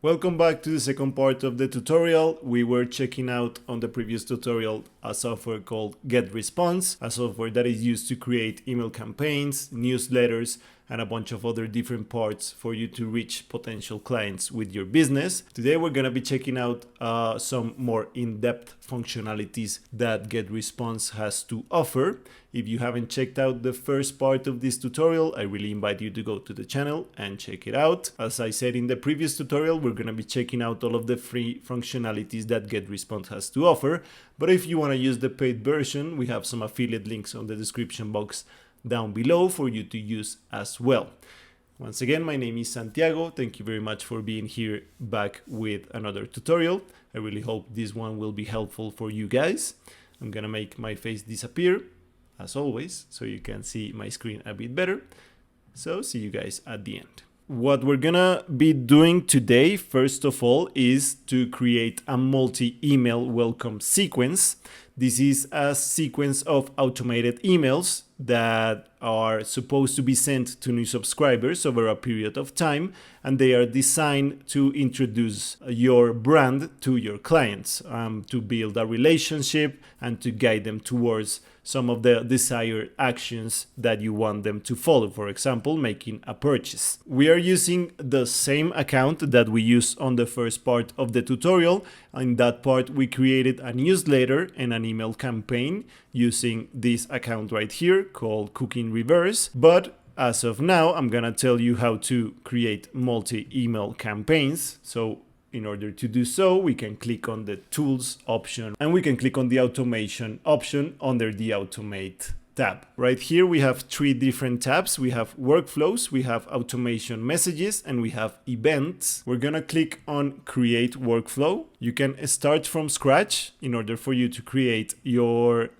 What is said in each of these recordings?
Welcome back to the second part of the tutorial. We were checking out on the previous tutorial a software called GetResponse, a software that is used to create email campaigns, newsletters, and a bunch of other different parts for you to reach potential clients with your business. Today we're going to be checking out some more in-depth functionalities that GetResponse has to offer. If you haven't checked out the first part of this tutorial, I really invite you to go to the channel and check it out. As I said in the previous tutorial, we're going to be checking out all of the free functionalities that GetResponse has to offer. But if you want to use the paid version, we have some affiliate links on the description box down below for you to use as well. Once again, my name is Santiago. Thank you very much for being here back with another tutorial. I really hope this one will be helpful for you guys. I'm gonna make my face disappear as always so you can see my screen a bit better. So see you guys at the end. What we're gonna be doing today, first of all, is to create a multi-email welcome sequence. This is a sequence of automated emails that are supposed to be sent to new subscribers over a period of time, and they are designed to introduce your brand to your clients, to build a relationship and to guide them towards some of the desired actions that you want them to follow. For example, making a purchase. We are using the same account that we used on the first part of the tutorial. In that part, we created a newsletter and an email campaign using this account right here called Cooking Reverse. But as of now, I'm gonna tell you how to create multi-email campaigns. So in order to do so, we can click on the Tools option and we can click on the Automation option under the Automate tab. Right here, we have three different tabs. We have Workflows, we have Automation Messages, and we have Events. We're gonna click on Create Workflow. You can start from scratch in order for you to create your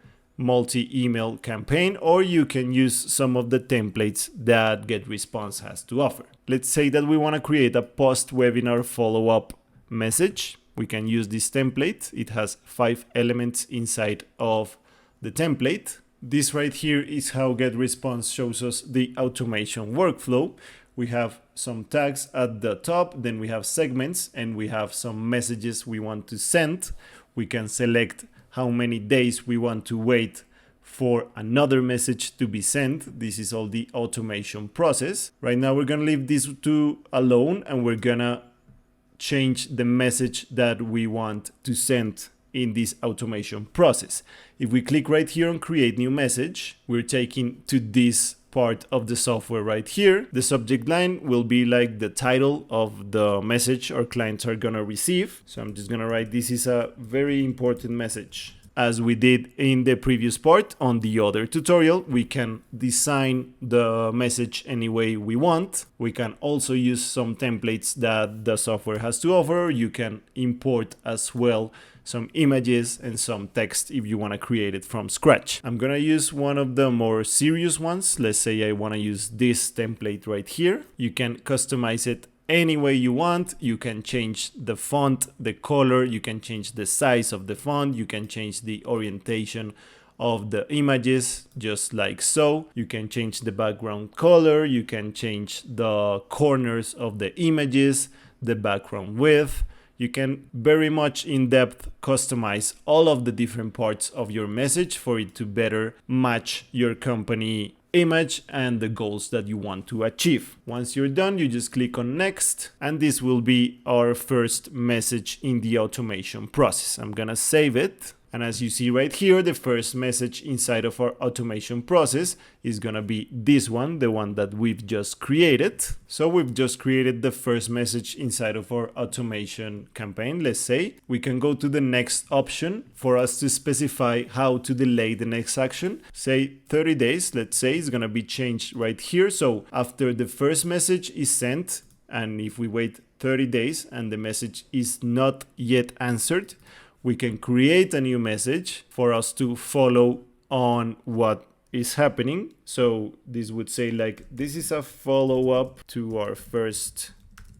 multi-email campaign, or you can use some of the templates that GetResponse has to offer. Let's say that we want to create a post-webinar follow-up message. We can use this template. It has 5 elements inside of the template. This right here is how GetResponse shows us the automation workflow. We have some tags at the top, then we have segments, and we have some messages we want to send. We can select how many days we want to wait for another message to be sent. This is all the automation process. Right now we're gonna leave these two alone and we're gonna change the message that we want to send in this automation process. If we click right here on create new message, we're taken to this part of the software right here. The subject line will be like the title of the message our clients are gonna receive. So I'm just gonna write, this is a very important message. As we did in the previous part on the other tutorial, we can design the message any way we want. We can also use some templates that the software has to offer. You can import as well some images and some text if you want to create it from scratch. I'm gonna use one of the more serious ones. Let's say I want to use this template right here. You can customize it any way you want. You can change the font, the color, you can change the size of the font, you can change the orientation of the images, just like so. You can change the background color, you can change the corners of the images, the background width. You can very much in-depth customize all of the different parts of your message for it to better match your company image and the goals that you want to achieve. Once you're done, you just click on next, and this will be our first message in the automation process. I'm gonna save it. And as you see right here, the first message inside of our automation process is gonna be this one, the one that we've just created. So we've just created the first message inside of our automation campaign, let's say. We can go to the next option for us to specify how to delay the next action. Say 30 days, let's say, is gonna be changed right here. So after the first message is sent, and if we wait 30 days and the message is not yet answered, we can create a new message for us to follow on what is happening. So this would say like, this is a follow-up to our first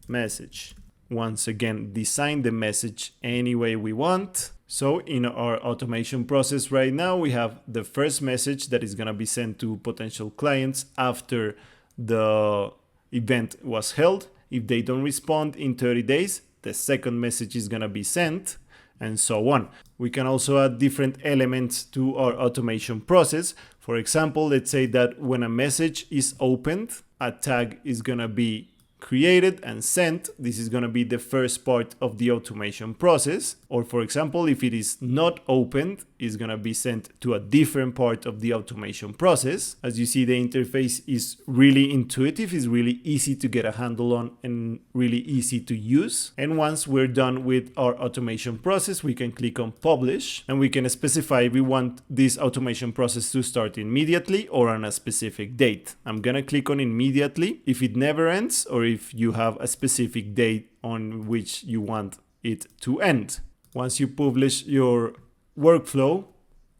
message. Once again, design the message any way we want. So in our automation process right now, we have the first message that is gonna be sent to potential clients after the event was held. If they don't respond in 30 days, the second message is gonna be sent, and so on. We can also add different elements to our automation process. For example, let's say that when a message is opened, a tag is gonna be created and sent. This is going to be the first part of the automation process. Or for example, if it is not opened, it's going to be sent to a different part of the automation process. As you see, the interface is really intuitive, it's really easy to get a handle on and really easy to use. And once we're done with our automation process, we can click on publish, and we can specify if we want this automation process to start immediately or on a specific date. I'm going to click on immediately. If it never ends, or if you have a specific date on which you want it to end. Once you publish your workflow,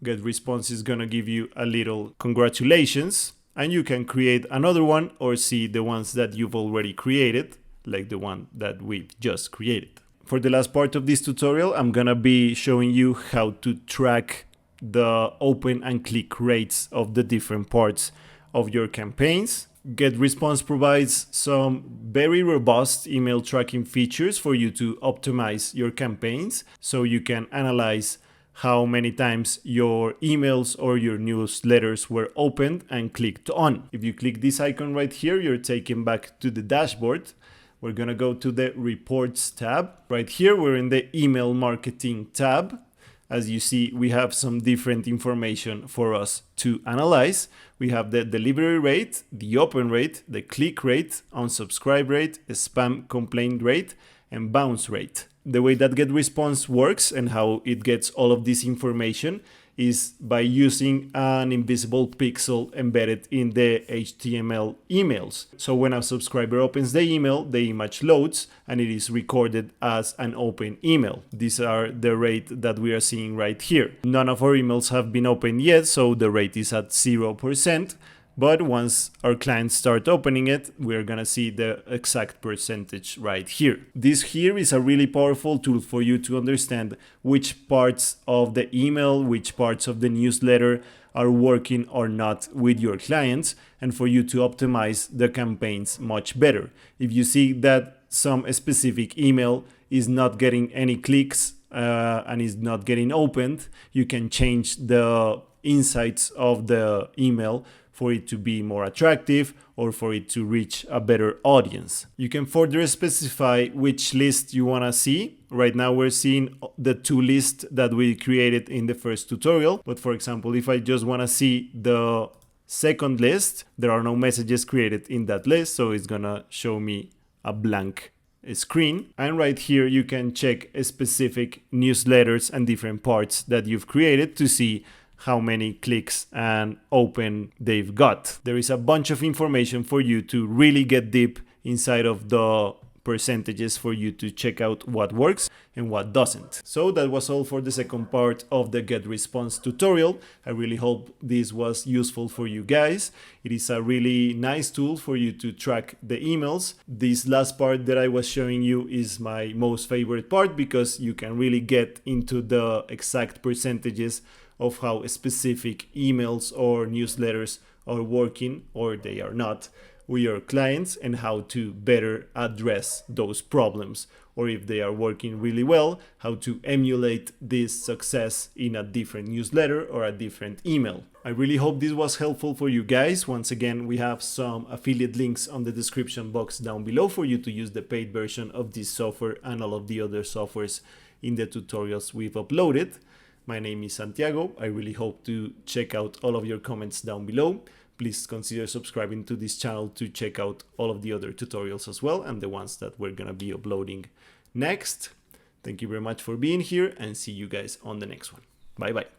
GetResponse is going to give you a little congratulations, and you can create another one or see the ones that you've already created, like the one that we've just created. For the last part of this tutorial, I'm going to be showing you how to track the open and click rates of the different parts of your campaigns. GetResponse provides some very robust email tracking features for you to optimize your campaigns, so you can analyze how many times your emails or your newsletters were opened and clicked on. If you click this icon right here, you're taken back to the dashboard. We're gonna go to the Reports tab. Right here, we're in the Email Marketing tab. As you see, we have some different information for us to analyze. We have the delivery rate, the open rate, the click rate, unsubscribe rate, spam complaint rate, and bounce rate. The way that GetResponse works and how it gets all of this information is by using an invisible pixel embedded in the HTML emails. So when a subscriber opens the email, the image loads and it is recorded as an open email. These are the rate that we are seeing right here. None of our emails have been opened yet, so the rate is at 0%. But once our clients start opening it, we're gonna see the exact percentage right here. This here is a really powerful tool for you to understand which parts of the email, which parts of the newsletter are working or not with your clients, and for you to optimize the campaigns much better. If you see that some specific email is not getting any clicks and is not getting opened, you can change the insights of the email for it to be more attractive or for it to reach a better audience. You can further specify which list you want to see. Right now we're seeing the two lists that we created in the first tutorial. But for example, if I just want to see the second list, there are no messages created in that list, so it's gonna show me a blank screen. And right here you can check specific newsletters and different parts that you've created to see how many clicks and open they've got. There is a bunch of information for you to really get deep inside of the percentages for you to check out what works and what doesn't. So that was all for the second part of the GetResponse tutorial. I really hope this was useful for you guys. It is a really nice tool for you to track the emails. This last part that I was showing you is my most favorite part because you can really get into the exact percentages of how specific emails or newsletters are working or they are not with your clients and how to better address those problems, or if they are working really well, how to emulate this success in a different newsletter or a different email. I really hope this was helpful for you guys. Once again, we have some affiliate links on the description box down below for you to use the paid version of this software and all of the other softwares in the tutorials we've uploaded. My name is Santiago. I really hope to check out all of your comments down below. Please consider subscribing to this channel to check out all of the other tutorials as well and the ones that we're gonna be uploading next. Thank you very much for being here and see you guys on the next one. Bye bye.